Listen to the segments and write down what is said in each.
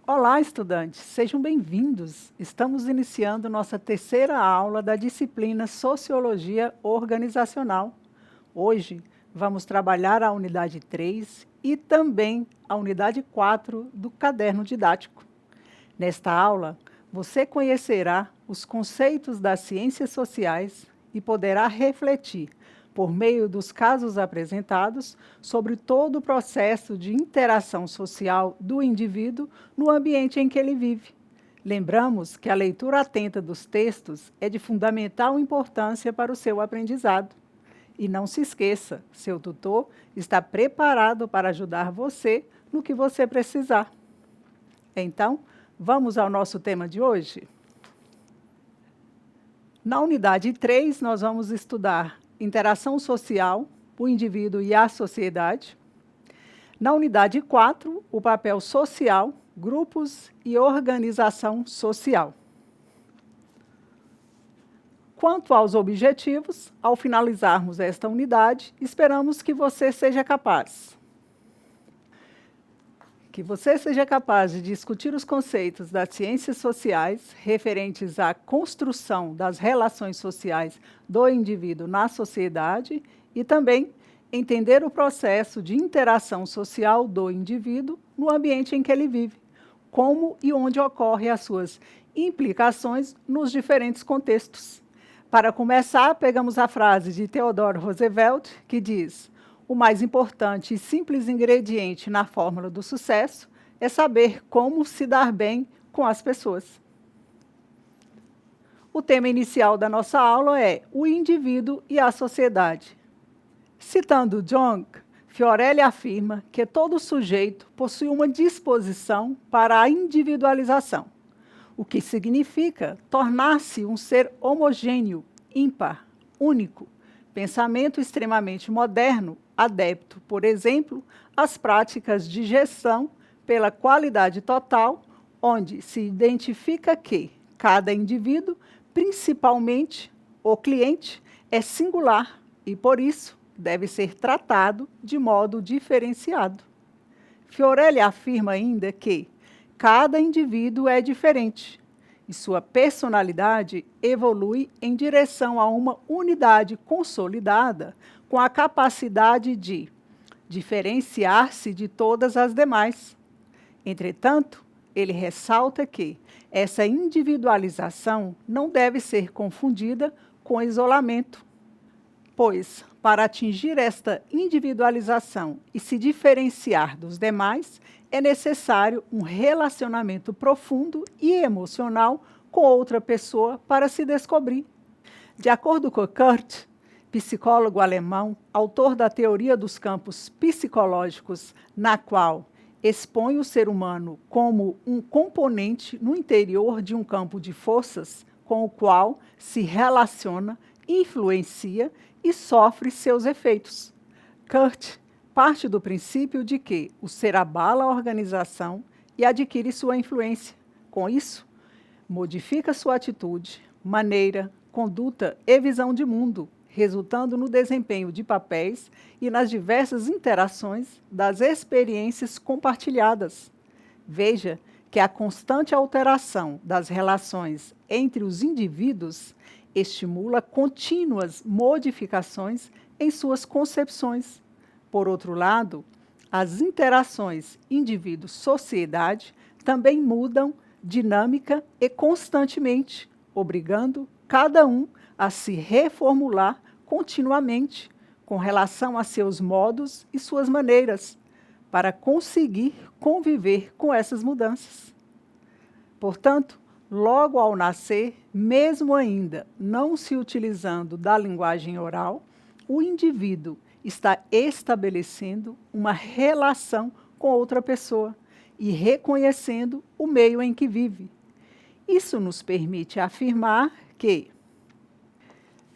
Olá, estudantes, sejam bem-vindos. Estamos iniciando nossa terceira aula da disciplina Sociologia Organizacional. Hoje vamos trabalhar a unidade 3 e também a unidade 4 do caderno didático. Nesta aula, você conhecerá os conceitos das ciências sociais e poderá refletir, por meio dos casos apresentados, sobre todo o processo de interação social do indivíduo no ambiente em que ele vive. Lembramos que a leitura atenta dos textos é de fundamental importância para o seu aprendizado. E não se esqueça, seu tutor está preparado para ajudar você no que você precisar. Então, vamos ao nosso tema de hoje? Na unidade 3, nós vamos estudar interação social, o indivíduo e a sociedade. Na unidade 4, o papel social, grupos e organização social. Quanto aos objetivos, ao finalizarmos esta unidade, esperamos que você seja capaz de discutir os conceitos das ciências sociais referentes à construção das relações sociais do indivíduo na sociedade e também entender o processo de interação social do indivíduo no ambiente em que ele vive, como e onde ocorrem as suas implicações nos diferentes contextos. Para começar, pegamos a frase de Theodore Roosevelt, que diz: o mais importante e simples ingrediente na fórmula do sucesso é saber como se dar bem com as pessoas. O tema inicial da nossa aula é o indivíduo e a sociedade. Citando Jung, Fiorelli afirma que todo sujeito possui uma disposição para a individualização, o que significa tornar-se um ser homogêneo, ímpar, único, pensamento extremamente moderno, adepto, por exemplo, às práticas de gestão pela qualidade total, onde se identifica que cada indivíduo, principalmente o cliente, é singular e, por isso, deve ser tratado de modo diferenciado. Fiorelli afirma ainda que cada indivíduo é diferente e sua personalidade evolui em direção a uma unidade consolidada com a capacidade de diferenciar-se de todas as demais. Entretanto, ele ressalta que essa individualização não deve ser confundida com isolamento, pois, para atingir esta individualização e se diferenciar dos demais, é necessário um relacionamento profundo e emocional com outra pessoa para se descobrir. De acordo com Kurt, psicólogo alemão, autor da teoria dos campos psicológicos, na qual expõe o ser humano como um componente no interior de um campo de forças com o qual se relaciona, influencia e sofre seus efeitos. Kurt parte do princípio de que o ser abala a organização e adquire sua influência. Com isso, modifica sua atitude, maneira, conduta e visão de mundo, resultando no desempenho de papéis e nas diversas interações das experiências compartilhadas. Veja que a constante alteração das relações entre os indivíduos estimula contínuas modificações em suas concepções. Por outro lado, as interações indivíduo-sociedade também mudam dinâmica e constantemente, obrigando cada um a se reformular continuamente com relação a seus modos e suas maneiras, para conseguir conviver com essas mudanças. Portanto, logo ao nascer, mesmo ainda não se utilizando da linguagem oral, o indivíduo está estabelecendo uma relação com outra pessoa e reconhecendo o meio em que vive. Isso nos permite afirmar que,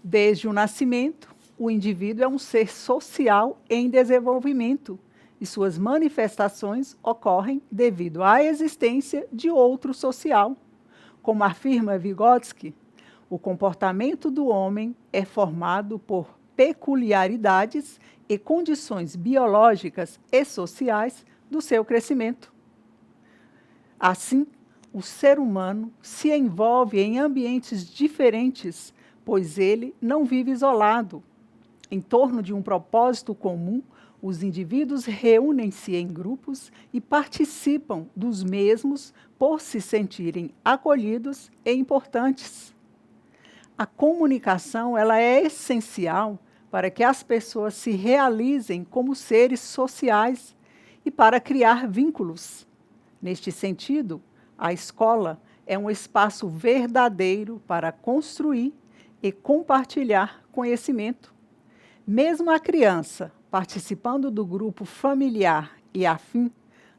desde o nascimento, o indivíduo é um ser social em desenvolvimento e suas manifestações ocorrem devido à existência de outro social. Como afirma Vygotsky, o comportamento do homem é formado por peculiaridades e condições biológicas e sociais do seu crescimento. Assim, o ser humano se envolve em ambientes diferentes, pois ele não vive isolado. Em torno de um propósito comum, os indivíduos reúnem-se em grupos e participam dos mesmos por se sentirem acolhidos e importantes. A comunicação ela é essencial para que as pessoas se realizem como seres sociais e para criar vínculos. Neste sentido, a escola é um espaço verdadeiro para construir e compartilhar conhecimento. Mesmo a criança participando do grupo familiar e afim,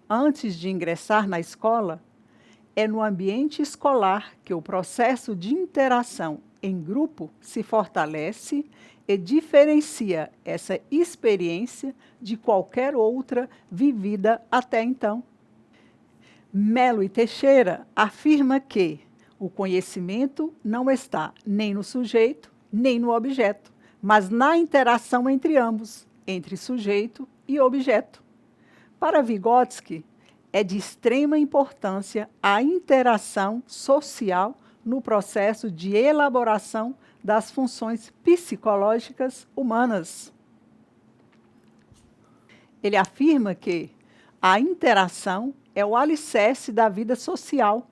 antes de ingressar na escola, é no ambiente escolar que o processo de interação em grupo se fortalece e diferencia essa experiência de qualquer outra vivida até então. Melo e Teixeira afirma que o conhecimento não está nem no sujeito, nem no objeto, mas na interação entre ambos, entre sujeito e objeto. Para Vygotsky, é de extrema importância a interação social no processo de elaboração das funções psicológicas humanas. Ele afirma que a interação é o alicerce da vida social.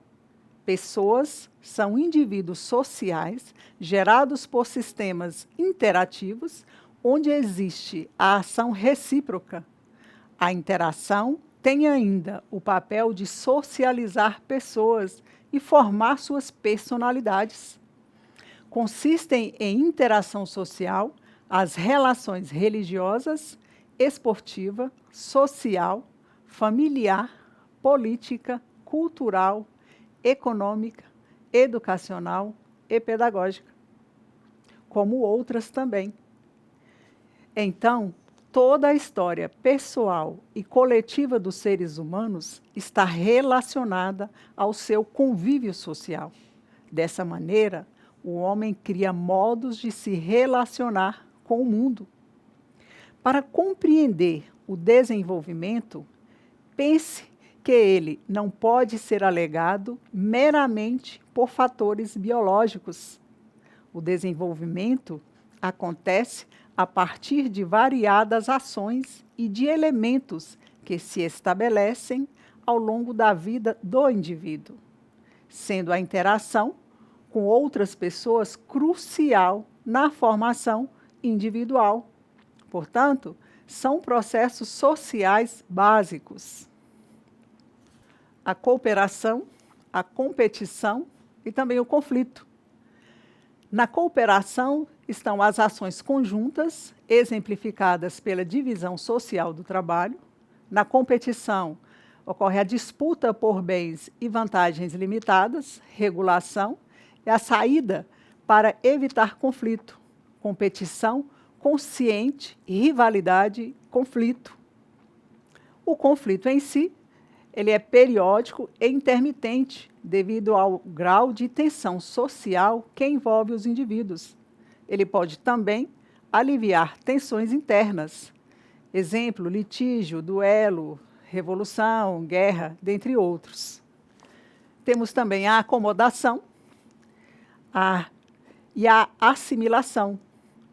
Pessoas são indivíduos sociais gerados por sistemas interativos, onde existe a ação recíproca. A interação tem ainda o papel de socializar pessoas e formar suas personalidades. Consistem em interação social as relações religiosas, esportiva, social, familiar, política, cultural, econômica, educacional e pedagógica, como outras também. Então, toda a história pessoal e coletiva dos seres humanos está relacionada ao seu convívio social. Dessa maneira, o homem cria modos de se relacionar com o mundo. Para compreender o desenvolvimento, pense que ele não pode ser alegado meramente por fatores biológicos. O desenvolvimento acontece a partir de variadas ações e de elementos que se estabelecem ao longo da vida do indivíduo, sendo a interação com outras pessoas crucial na formação individual. Portanto, são processos sociais básicos. A cooperação, a competição e também o conflito. Na cooperação estão as ações conjuntas, exemplificadas pela divisão social do trabalho. Na competição, ocorre a disputa por bens e vantagens limitadas, regulação, e a saída para evitar conflito, competição consciente, rivalidade, conflito. O conflito em si, ele é periódico e intermitente devido ao grau de tensão social que envolve os indivíduos. Ele pode também aliviar tensões internas. Exemplo, litígio, duelo, revolução, guerra, dentre outros. Temos também a acomodação e a assimilação.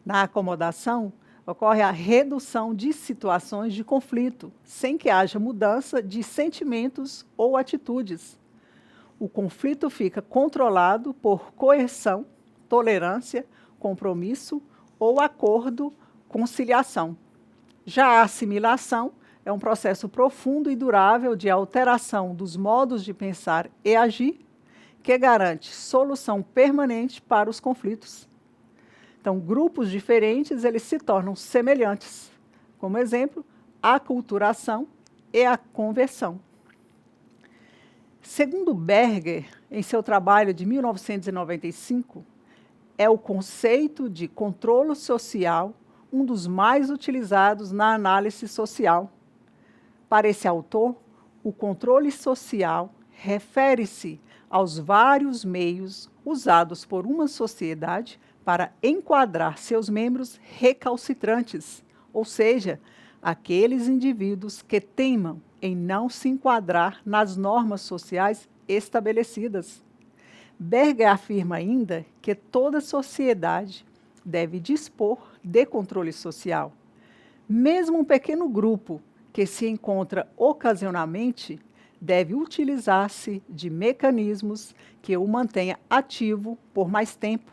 Na acomodação, ocorre a redução de situações de conflito, sem que haja mudança de sentimentos ou atitudes. O conflito fica controlado por coerção, tolerância, compromisso ou acordo, conciliação. Já a assimilação é um processo profundo e durável de alteração dos modos de pensar e agir, que garante solução permanente para os conflitos. Então, grupos diferentes, eles se tornam semelhantes. Como exemplo, a aculturação e a conversão. Segundo Berger, em seu trabalho de 1995, é o conceito de controle social um dos mais utilizados na análise social. Para esse autor, o controle social refere-se aos vários meios usados por uma sociedade para enquadrar seus membros recalcitrantes, ou seja, aqueles indivíduos que teimam em não se enquadrar nas normas sociais estabelecidas. Berger afirma ainda que toda sociedade deve dispor de controle social. Mesmo um pequeno grupo que se encontra ocasionalmente deve utilizar-se de mecanismos que o mantenha ativo por mais tempo.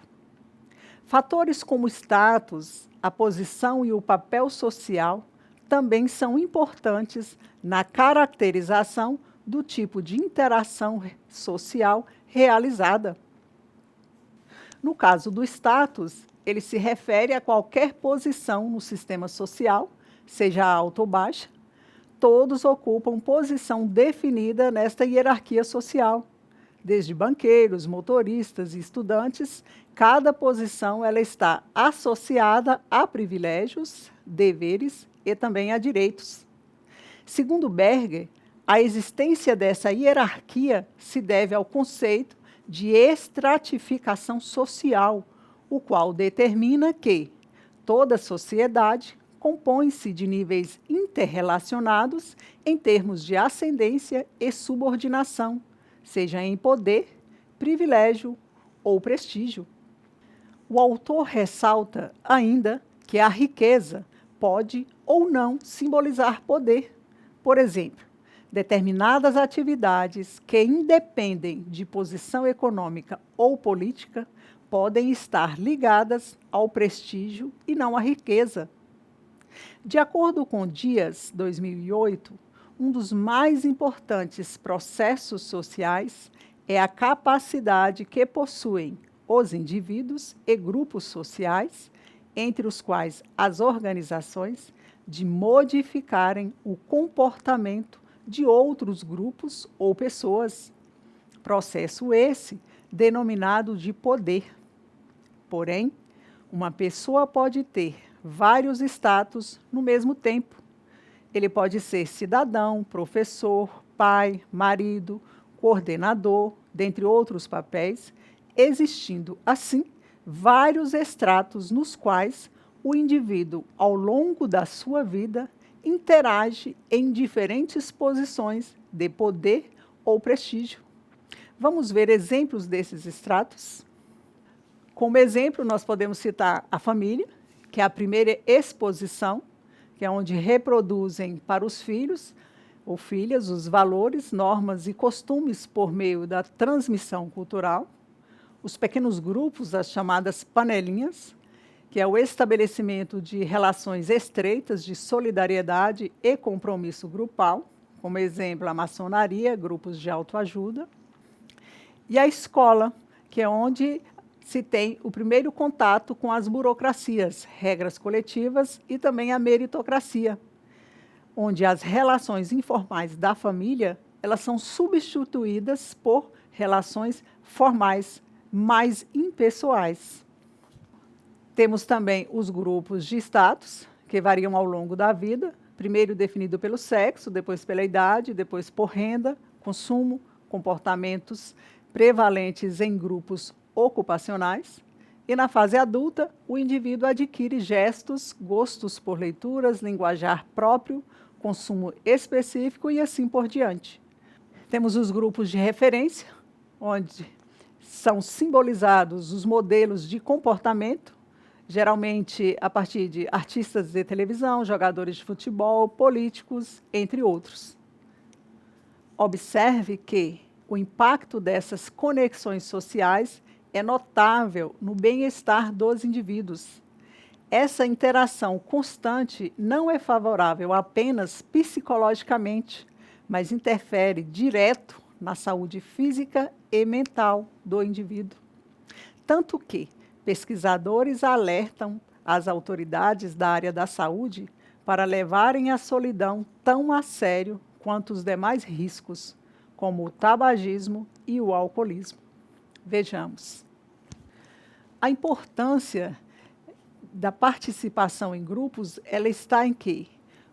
Fatores como o status, a posição e o papel social também são importantes na caracterização do tipo de interação social realizada. No caso do status, ele se refere a qualquer posição no sistema social, seja alta ou baixa. Todos ocupam posição definida nesta hierarquia social. Desde banqueiros, motoristas e estudantes, cada posição ela está associada a privilégios, deveres e também a direitos. Segundo Berger, a existência dessa hierarquia se deve ao conceito de estratificação social, o qual determina que toda sociedade compõe-se de níveis interrelacionados em termos de ascendência e subordinação, seja em poder, privilégio ou prestígio. O autor ressalta ainda que a riqueza pode ou não simbolizar poder. Por exemplo, determinadas atividades que independem de posição econômica ou política podem estar ligadas ao prestígio e não à riqueza. De acordo com Dias, 2008, um dos mais importantes processos sociais é a capacidade que possuem os indivíduos e grupos sociais, entre os quais as organizações, de modificarem o comportamento de outros grupos ou pessoas. Processo esse denominado de poder. Porém, uma pessoa pode ter vários status no mesmo tempo. Ele pode ser cidadão, professor, pai, marido, coordenador, dentre outros papéis, existindo, assim, vários estratos nos quais o indivíduo, ao longo da sua vida, interage em diferentes posições de poder ou prestígio. Vamos ver exemplos desses estratos? Como exemplo, nós podemos citar a família, que é a primeira exposição, que é onde reproduzem para os filhos ou filhas os valores, normas e costumes por meio da transmissão cultural. Os pequenos grupos, as chamadas panelinhas, que é o estabelecimento de relações estreitas de solidariedade e compromisso grupal, como exemplo, a maçonaria, grupos de autoajuda. E a escola, que é onde se tem o primeiro contato com as burocracias, regras coletivas e também a meritocracia, onde as relações informais da família, elas são substituídas por relações formais, mais impessoais. Temos também os grupos de status, que variam ao longo da vida, primeiro definido pelo sexo, depois pela idade, depois por renda, consumo, comportamentos prevalentes em grupos ocupacionais. E na fase adulta, o indivíduo adquire gestos, gostos por leituras, linguajar próprio, consumo específico e assim por diante. Temos os grupos de referência, onde são simbolizados os modelos de comportamento, geralmente a partir de artistas de televisão, jogadores de futebol, políticos, entre outros. Observe que o impacto dessas conexões sociais é notável no bem-estar dos indivíduos. Essa interação constante não é favorável apenas psicologicamente, mas interfere direto na saúde física e mental do indivíduo. Tanto que pesquisadores alertam as autoridades da área da saúde para levarem a solidão tão a sério quanto os demais riscos, como o tabagismo e o alcoolismo. Vejamos. A importância da participação em grupos, ela está em que,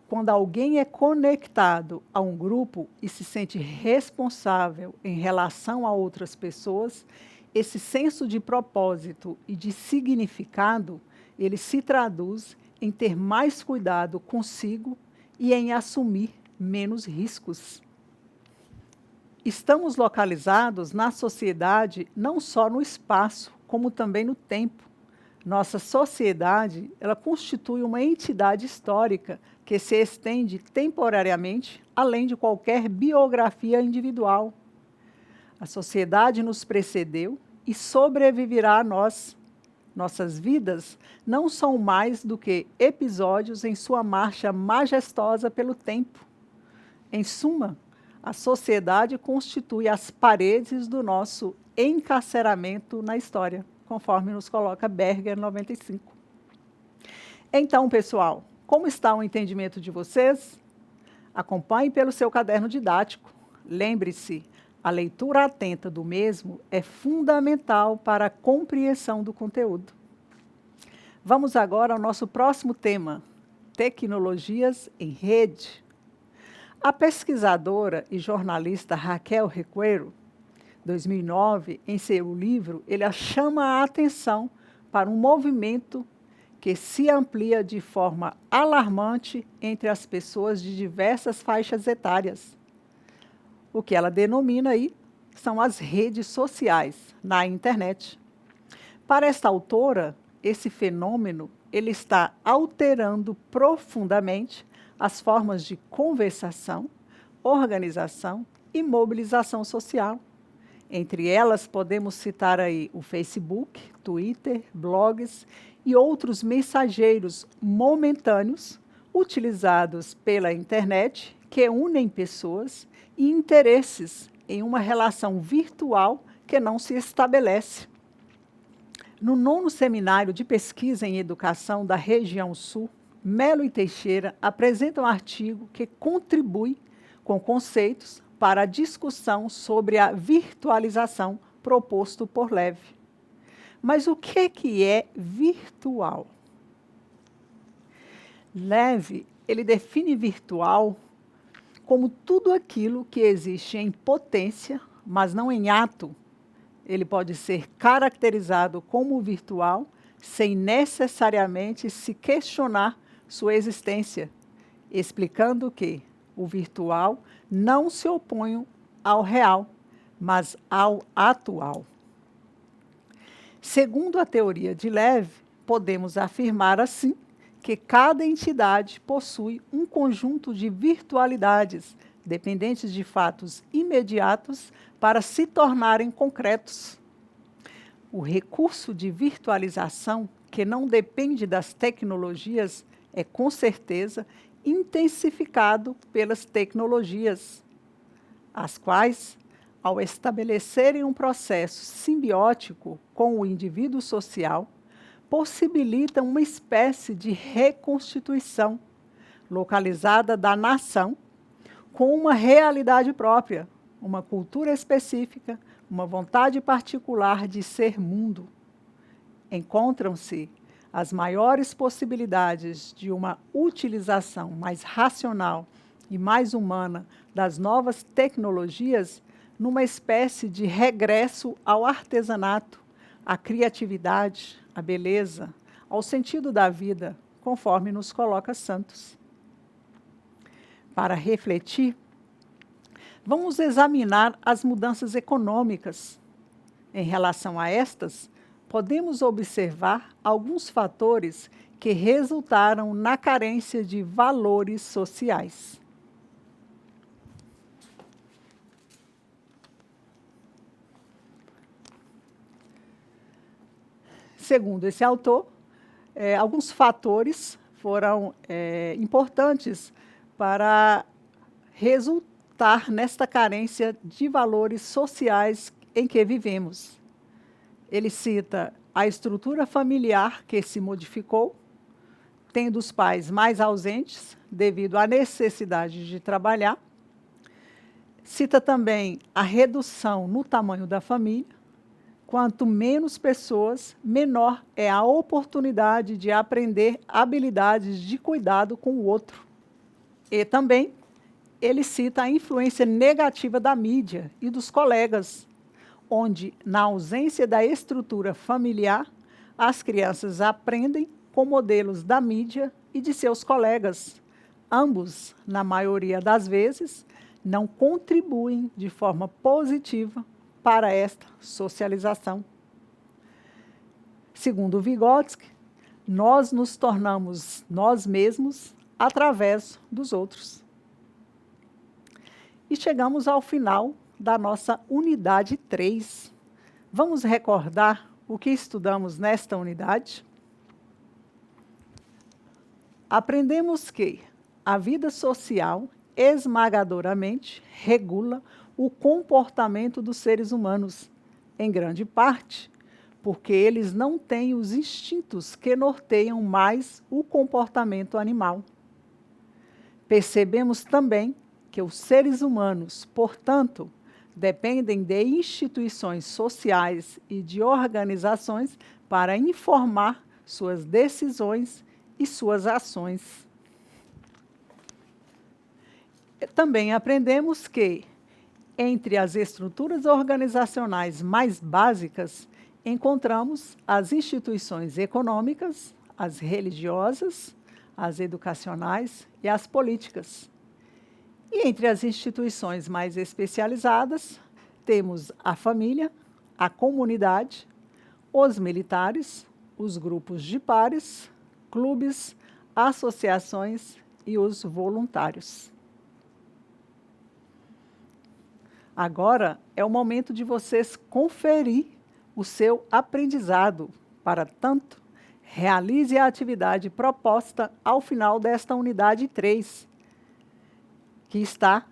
quando alguém é conectado a um grupo e se sente responsável em relação a outras pessoas, esse senso de propósito e de significado, ele se traduz em ter mais cuidado consigo e em assumir menos riscos. Estamos localizados na sociedade não só no espaço, como também no tempo. Nossa sociedade, ela constitui uma entidade histórica que se estende temporariamente além de qualquer biografia individual. A sociedade nos precedeu e sobreviverá a nós. Nossas vidas não são mais do que episódios em sua marcha majestosa pelo tempo. Em suma, a sociedade constitui as paredes do nosso encarceramento na história, conforme nos coloca Berger 95. Então, pessoal, como está o entendimento de vocês? Acompanhe pelo seu caderno didático. Lembre-se, a leitura atenta do mesmo é fundamental para a compreensão do conteúdo. Vamos agora ao nosso próximo tema, tecnologias em rede. A pesquisadora e jornalista Raquel Requeiro, 2009, em seu livro, ele chama a atenção para um movimento que se amplia de forma alarmante entre as pessoas de diversas faixas etárias. O que ela denomina aí são as redes sociais na internet. Para esta autora, esse fenômeno ele está alterando profundamente as formas de conversação, organização e mobilização social. Entre elas, podemos citar aí o Facebook, Twitter, blogs e outros mensageiros momentâneos utilizados pela internet que unem pessoas e interesses em uma relação virtual que não se estabelece. No 9º Seminário de Pesquisa em Educação da Região Sul, Melo e Teixeira apresentam um artigo que contribui com conceitos para a discussão sobre a virtualização proposto por Leve. Mas o que é virtual? Leve, ele define virtual como tudo aquilo que existe em potência, mas não em ato. Ele pode ser caracterizado como virtual sem necessariamente se questionar sua existência, explicando que o virtual não se opõe ao real, mas ao atual. Segundo a teoria de Leve, podemos afirmar assim que cada entidade possui um conjunto de virtualidades dependentes de fatos imediatos para se tornarem concretos. O recurso de virtualização, que não depende das tecnologias, é com certeza intensificado pelas tecnologias, as quais, ao estabelecerem um processo simbiótico com o indivíduo social, possibilitam uma espécie de reconstituição localizada da nação com uma realidade própria, uma cultura específica, uma vontade particular de ser mundo. Encontram-se as maiores possibilidades de uma utilização mais racional e mais humana das novas tecnologias numa espécie de regresso ao artesanato, à criatividade, à beleza, ao sentido da vida, conforme nos coloca Santos. Para refletir, vamos examinar as mudanças econômicas. Em relação a estas, podemos observar alguns fatores que resultaram na carência de valores sociais. Segundo esse autor, alguns fatores foram importantes para resultar nesta carência de valores sociais em que vivemos. Ele cita a estrutura familiar que se modificou, tendo os pais mais ausentes devido à necessidade de trabalhar. Cita também a redução no tamanho da família. Quanto menos pessoas, menor é a oportunidade de aprender habilidades de cuidado com o outro. E também ele cita a influência negativa da mídia e dos colegas, onde, na ausência da estrutura familiar, as crianças aprendem com modelos da mídia e de seus colegas, ambos, na maioria das vezes, não contribuem de forma positiva para esta socialização. Segundo Vygotsky, nós nos tornamos nós mesmos através dos outros. E chegamos ao final da nossa unidade 3. Vamos recordar o que estudamos nesta unidade? Aprendemos que a vida social esmagadoramente regula o comportamento dos seres humanos, em grande parte porque eles não têm os instintos que norteiam mais o comportamento animal. Percebemos também que os seres humanos, portanto, dependem de instituições sociais e de organizações para informar suas decisões e suas ações. Também aprendemos que, entre as estruturas organizacionais mais básicas, encontramos as instituições econômicas, as religiosas, as educacionais e as políticas. E entre as instituições mais especializadas, temos a família, a comunidade, os militares, os grupos de pares, clubes, associações e os voluntários. Agora é o momento de vocês conferir o seu aprendizado. Para tanto, realize a atividade proposta ao final desta unidade 3, que está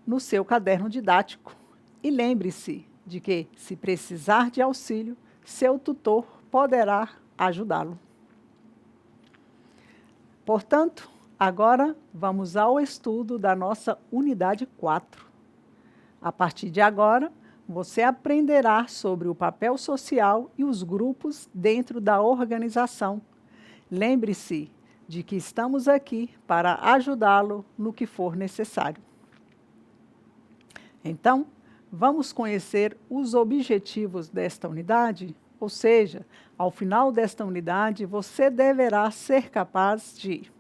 no seu caderno didático. E lembre-se de que, se precisar de auxílio, seu tutor poderá ajudá-lo. Portanto, agora vamos ao estudo da nossa unidade 4. A partir de agora, você aprenderá sobre o papel social e os grupos dentro da organização. Lembre-se de que estamos aqui para ajudá-lo no que for necessário. Então, vamos conhecer os objetivos desta unidade? Ou seja, ao final desta unidade, você deverá ser capaz de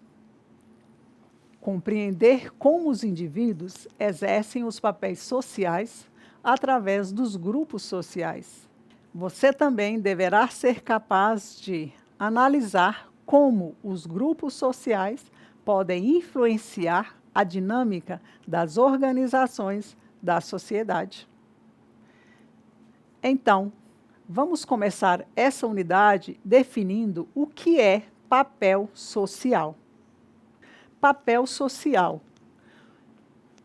compreender como os indivíduos exercem os papéis sociais através dos grupos sociais. Você também deverá ser capaz de analisar como os grupos sociais podem influenciar a dinâmica das organizações da sociedade. Então, vamos começar essa unidade definindo o que é papel social. Papel social,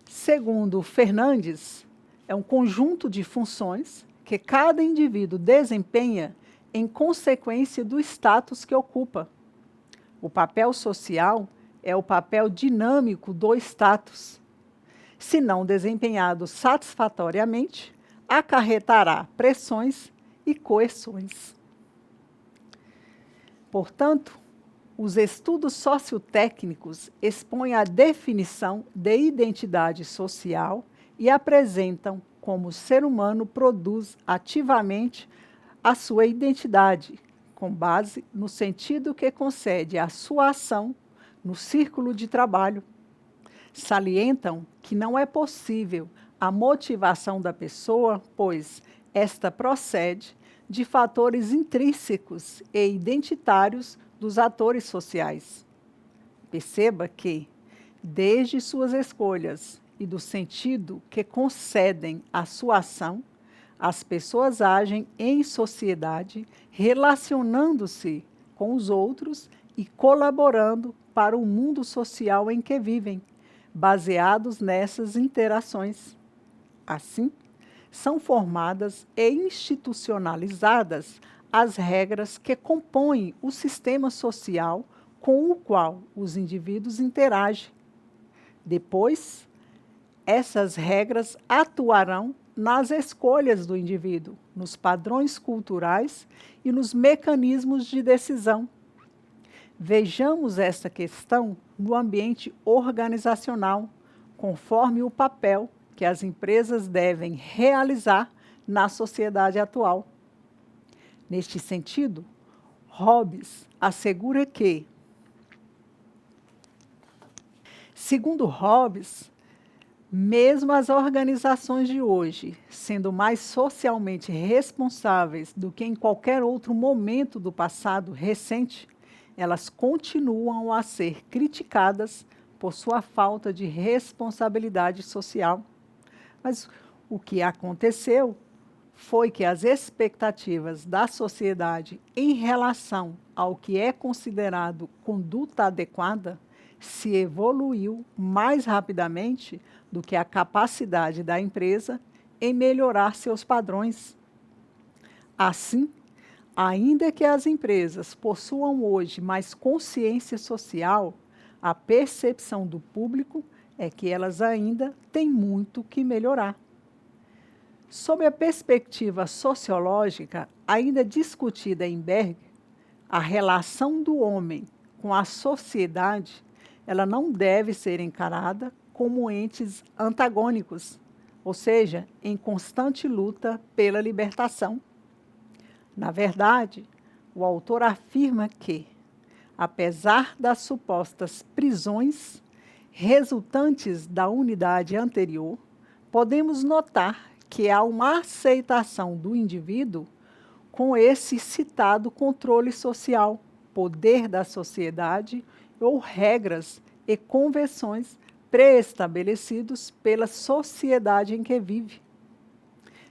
segundo Fernandes, é um conjunto de funções que cada indivíduo desempenha em consequência do status que ocupa. O papel social é o papel dinâmico do status. Se não desempenhado satisfatoriamente, acarretará pressões e coerções. Portanto, os estudos sociotécnicos expõem a definição de identidade social e apresentam como o ser humano produz ativamente a sua identidade, com base no sentido que concede à sua ação no círculo de trabalho. Salientam que não é possível a motivação da pessoa, pois esta procede de fatores intrínsecos e identitários dos atores sociais. Perceba que, desde suas escolhas e do sentido que concedem à sua ação, as pessoas agem em sociedade, relacionando-se com os outros e colaborando para o mundo social em que vivem, baseados nessas interações. Assim, são formadas e institucionalizadas as regras que compõem o sistema social com o qual os indivíduos interagem. Depois, essas regras atuarão nas escolhas do indivíduo, nos padrões culturais e nos mecanismos de decisão. Vejamos esta questão no ambiente organizacional, conforme o papel que as empresas devem realizar na sociedade atual. Neste sentido, Hobbes assegura que, Segundo Hobbes, mesmo as organizações de hoje, sendo mais socialmente responsáveis do que em qualquer outro momento do passado recente, elas continuam a ser criticadas por sua falta de responsabilidade social. Mas o que aconteceu foi que as expectativas da sociedade em relação ao que é considerado conduta adequada se evoluiu mais rapidamente do que a capacidade da empresa em melhorar seus padrões. Assim, ainda que as empresas possuam hoje mais consciência social, a percepção do público é que elas ainda têm muito que melhorar. Sob a perspectiva sociológica, ainda discutida em Berg, a relação do homem com a sociedade, ela não deve ser encarada como entes antagônicos, ou seja, em constante luta pela libertação. Na verdade, o autor afirma que, apesar das supostas prisões resultantes da unidade anterior, podemos notar que há uma aceitação do indivíduo com esse citado controle social, poder da sociedade ou regras e convenções pré-estabelecidos pela sociedade em que vive.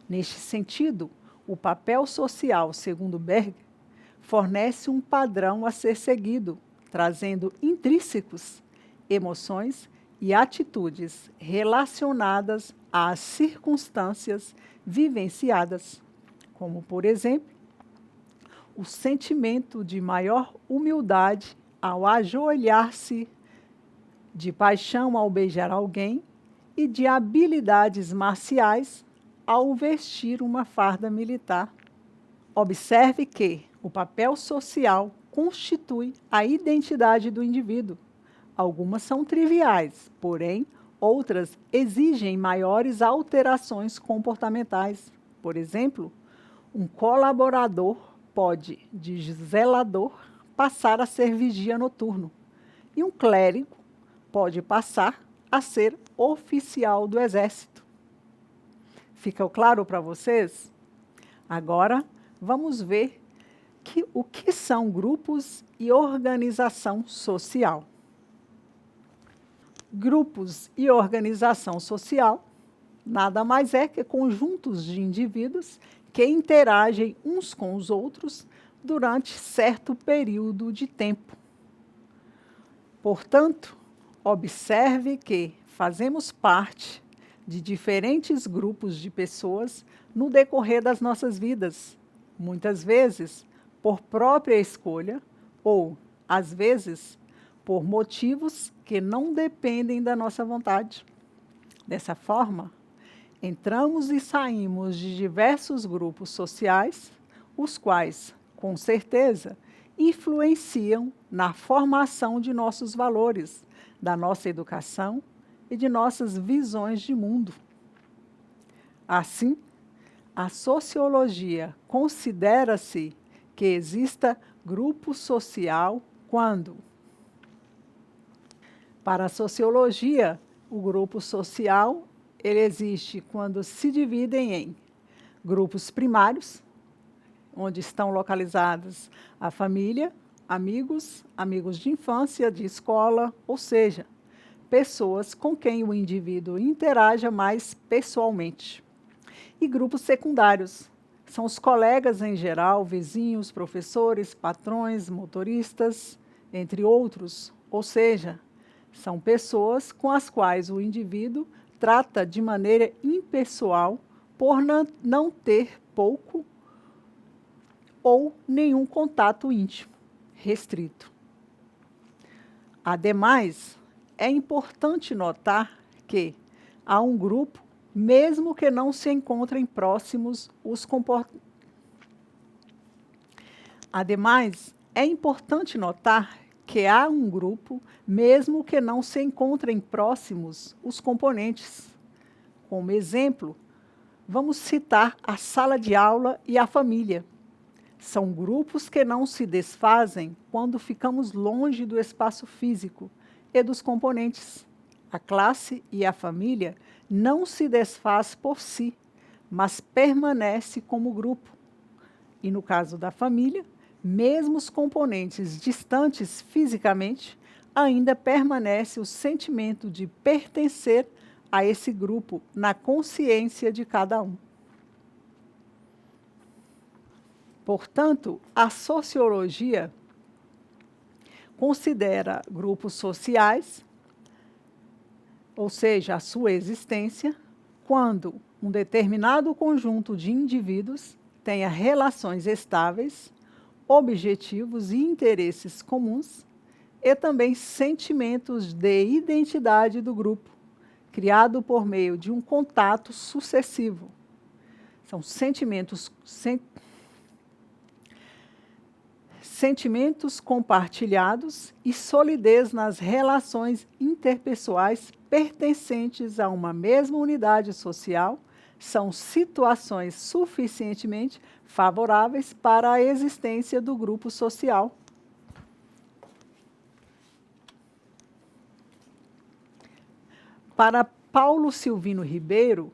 Neste sentido, o papel social, segundo Berg, fornece um padrão a ser seguido, trazendo intrínsecos emoções e atitudes relacionadas às circunstâncias vivenciadas, como, por exemplo, o sentimento de maior humildade ao ajoelhar-se, de paixão ao beijar alguém e de habilidades marciais ao vestir uma farda militar. Observe que o papel social constitui a identidade do indivíduo. Algumas são triviais, porém, outras exigem maiores alterações comportamentais. Por exemplo, um colaborador pode, de zelador, passar a ser vigia noturno, e um clérigo pode passar a ser oficial do exército. Fica claro para vocês? Agora, vamos ver o que são grupos e organização social. Grupos e organização social nada mais é que conjuntos de indivíduos que interagem uns com os outros durante certo período de tempo. Portanto, observe que fazemos parte de diferentes grupos de pessoas no decorrer das nossas vidas, muitas vezes por própria escolha ou, às vezes, por motivos que não dependem da nossa vontade. Dessa forma, entramos e saímos de diversos grupos sociais, os quais, com certeza, influenciam na formação de nossos valores, da nossa educação e de nossas visões de mundo. Assim, a sociologia considera-se que exista grupo social quando, para a sociologia, o grupo social ele existe quando se dividem em grupos primários, onde estão localizados a família, amigos, amigos de infância, de escola, ou seja, pessoas com quem o indivíduo interaja mais pessoalmente. E grupos secundários, são os colegas em geral, vizinhos, professores, patrões, motoristas, entre outros, ou seja, são pessoas com as quais o indivíduo trata de maneira impessoal por não ter pouco ou nenhum contato íntimo, restrito. Ademais, é importante notar que há um grupo, mesmo que não se encontrem próximos os comportamentos. Ademais, é importante notar que há um grupo, mesmo que não se encontrem próximos os componentes. Como exemplo, vamos citar a sala de aula e a família. São grupos que não se desfazem quando ficamos longe do espaço físico e dos componentes. A classe e a família não se desfaz por si, mas permanece como grupo. E no caso da família, mesmo os componentes distantes fisicamente, ainda permanece o sentimento de pertencer a esse grupo na consciência de cada um. Portanto, a sociologia considera grupos sociais, ou seja, a sua existência, quando um determinado conjunto de indivíduos tenha relações estáveis, objetivos e interesses comuns, e também sentimentos de identidade do grupo, criado por meio de um contato sucessivo. São sentimentos compartilhados e solidez nas relações interpessoais pertencentes a uma mesma unidade social, são situações suficientemente favoráveis para a existência do grupo social. Para Paulo Silvino Ribeiro,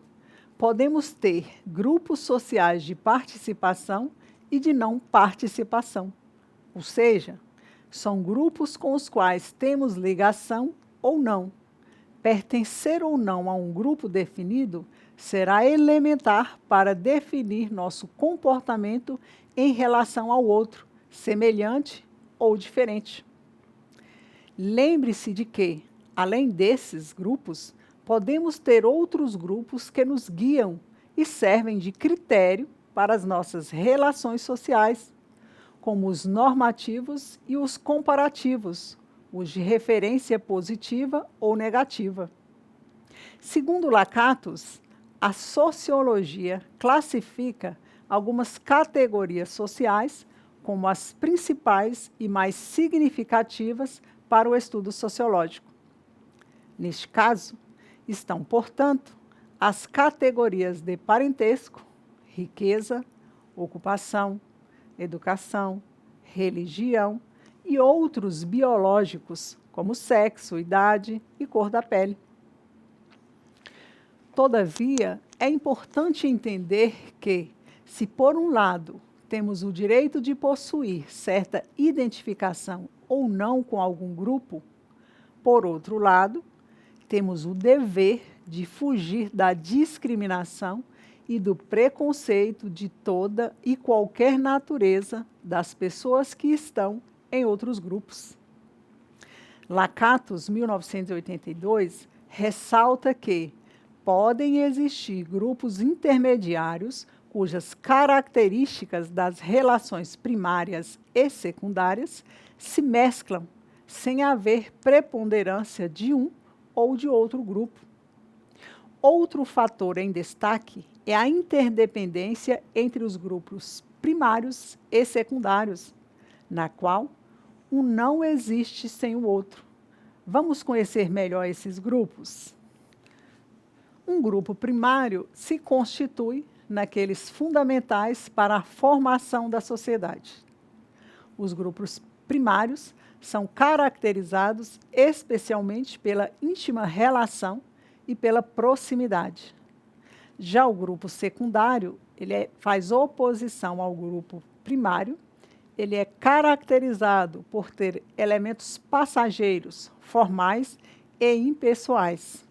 podemos ter grupos sociais de participação e de não participação. Ou seja, são grupos com os quais temos ligação ou não. Pertencer ou não a um grupo definido será elementar para definir nosso comportamento em relação ao outro, semelhante ou diferente. Lembre-se de que, além desses grupos, podemos ter outros grupos que nos guiam e servem de critério para as nossas relações sociais, como os normativos e os comparativos, os de referência positiva ou negativa. Segundo Lakatos, a sociologia classifica algumas categorias sociais como as principais e mais significativas para o estudo sociológico. Neste caso, estão, portanto, as categorias de parentesco, riqueza, ocupação, educação, religião e outros biológicos, como sexo, idade e cor da pele. Todavia, é importante entender que, se por um lado temos o direito de possuir certa identificação ou não com algum grupo, por outro lado, temos o dever de fugir da discriminação e do preconceito de toda e qualquer natureza das pessoas que estão em outros grupos. Lakatos, 1982, ressalta que podem existir grupos intermediários cujas características das relações primárias e secundárias se mesclam sem haver preponderância de um ou de outro grupo. Outro fator em destaque é a interdependência entre os grupos primários e secundários, na qual um não existe sem o outro. Vamos conhecer melhor esses grupos? Um grupo primário se constitui naqueles fundamentais para a formação da sociedade. Os grupos primários são caracterizados especialmente pela íntima relação e pela proximidade. Já o grupo secundário, faz oposição ao grupo primário, ele é caracterizado por ter elementos passageiros, formais e impessoais.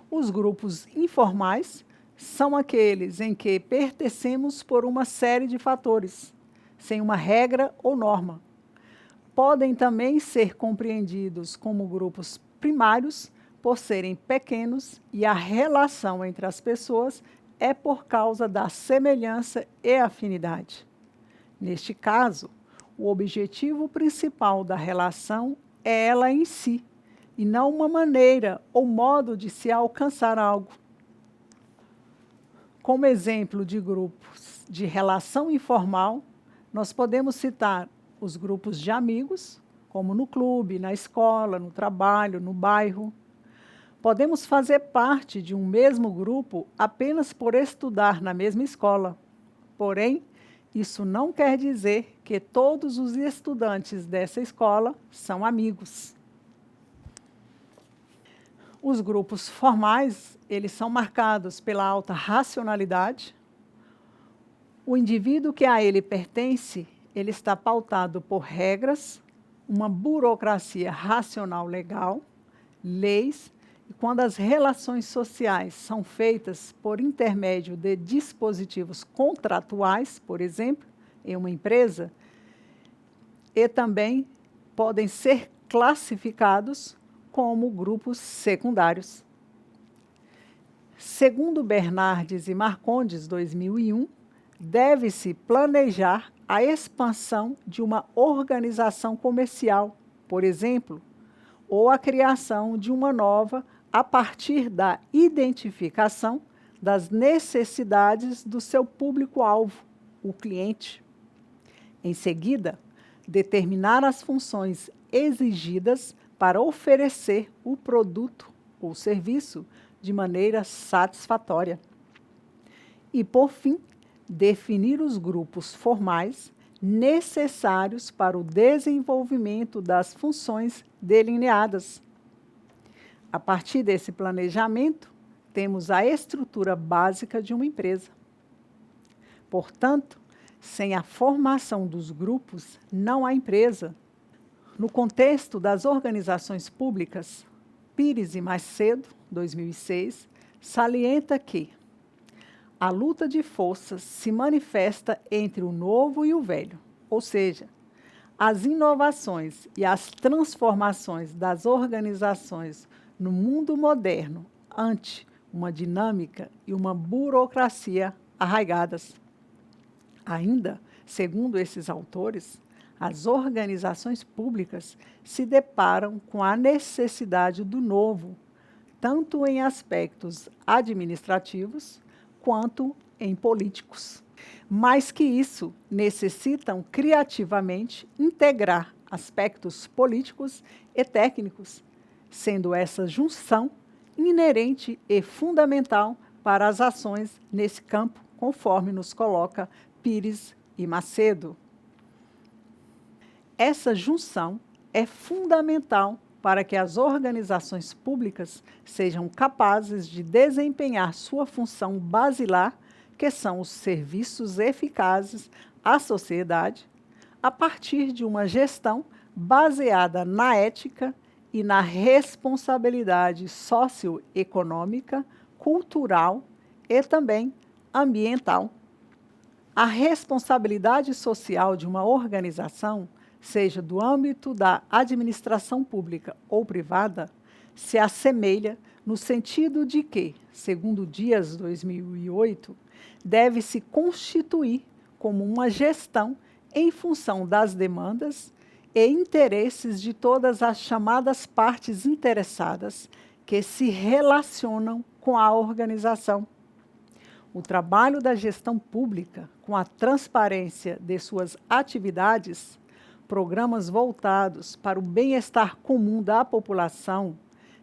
Os grupos informais são aqueles em que pertencemos por uma série de fatores, sem uma regra ou norma. Podem também ser compreendidos como grupos primários por serem pequenos e a relação entre as pessoas é por causa da semelhança e afinidade. Neste caso, o objetivo principal da relação é ela em si, e não uma maneira ou modo de se alcançar algo. Como exemplo de grupos de relação informal, nós podemos citar os grupos de amigos, como no clube, na escola, no trabalho, no bairro. Podemos fazer parte de um mesmo grupo apenas por estudar na mesma escola. Porém, isso não quer dizer que todos os estudantes dessa escola são amigos. Os grupos formais, eles são marcados pela alta racionalidade. O indivíduo que a ele pertence, ele está pautado por regras, uma burocracia racional legal, leis, e quando as relações sociais são feitas por intermédio de dispositivos contratuais, por exemplo, em uma empresa, e também podem ser classificados como grupos secundários. Segundo Bernardes e Marcondes, 2001, deve-se planejar a expansão de uma organização comercial, por exemplo, ou a criação de uma nova a partir da identificação das necessidades do seu público-alvo, o cliente. Em seguida, determinar as funções exigidas para oferecer o produto ou serviço de maneira satisfatória. E, por fim, definir os grupos formais necessários para o desenvolvimento das funções delineadas. A partir desse planejamento, temos a estrutura básica de uma empresa. Portanto, sem a formação dos grupos, não há empresa. No contexto das organizações públicas, Pires e Macedo, 2006, salienta que a luta de forças se manifesta entre o novo e o velho, ou seja, as inovações e as transformações das organizações no mundo moderno ante uma dinâmica e uma burocracia arraigadas. Ainda, segundo esses autores, as organizações públicas se deparam com a necessidade do novo, tanto em aspectos administrativos quanto em políticos. Mais que isso, necessitam criativamente integrar aspectos políticos e técnicos, sendo essa junção inerente e fundamental para as ações nesse campo, conforme nos coloca Pires e Macedo. Essa junção é fundamental para que as organizações públicas sejam capazes de desempenhar sua função basilar, que são os serviços eficazes à sociedade, a partir de uma gestão baseada na ética e na responsabilidade socioeconômica, cultural e também ambiental. A responsabilidade social de uma organização, seja do âmbito da administração pública ou privada, se assemelha no sentido de que, segundo Dias 2008, deve se constituir como uma gestão em função das demandas e interesses de todas as chamadas partes interessadas que se relacionam com a organização. O trabalho da gestão pública, com a transparência de suas atividades, programas voltados para o bem-estar comum da população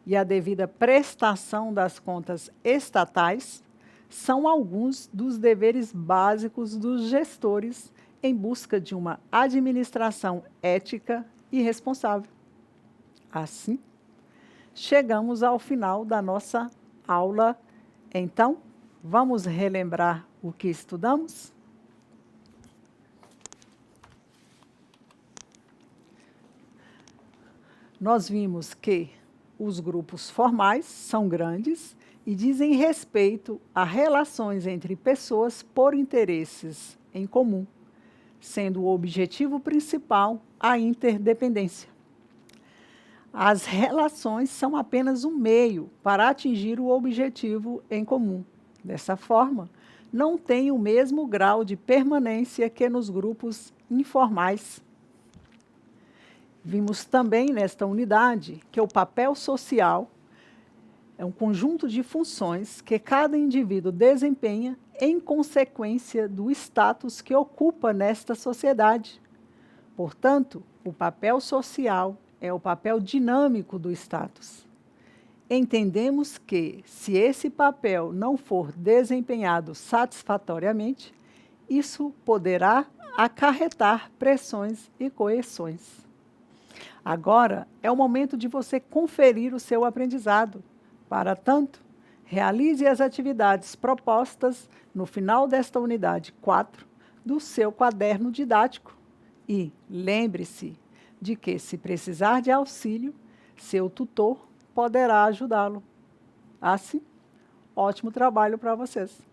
e a devida prestação das contas estatais, são alguns dos deveres básicos dos gestores em busca de uma administração ética e responsável. Assim, chegamos ao final da nossa aula. Então, vamos relembrar o que estudamos? Nós vimos que os grupos formais são grandes e dizem respeito a relações entre pessoas por interesses em comum, sendo o objetivo principal a interdependência. As relações são apenas um meio para atingir o objetivo em comum. Dessa forma, não tem o mesmo grau de permanência que nos grupos informais. Vimos também nesta unidade que o papel social é um conjunto de funções que cada indivíduo desempenha em consequência do status que ocupa nesta sociedade. Portanto, o papel social é o papel dinâmico do status. Entendemos que, se esse papel não for desempenhado satisfatoriamente, Isso poderá acarretar pressões e correções. Agora é o momento de você conferir o seu aprendizado. Para tanto, realize as atividades propostas no final desta unidade 4 do seu quaderno didático e lembre-se de que, se precisar de auxílio, seu tutor poderá ajudá-lo. Assim, ótimo trabalho para vocês!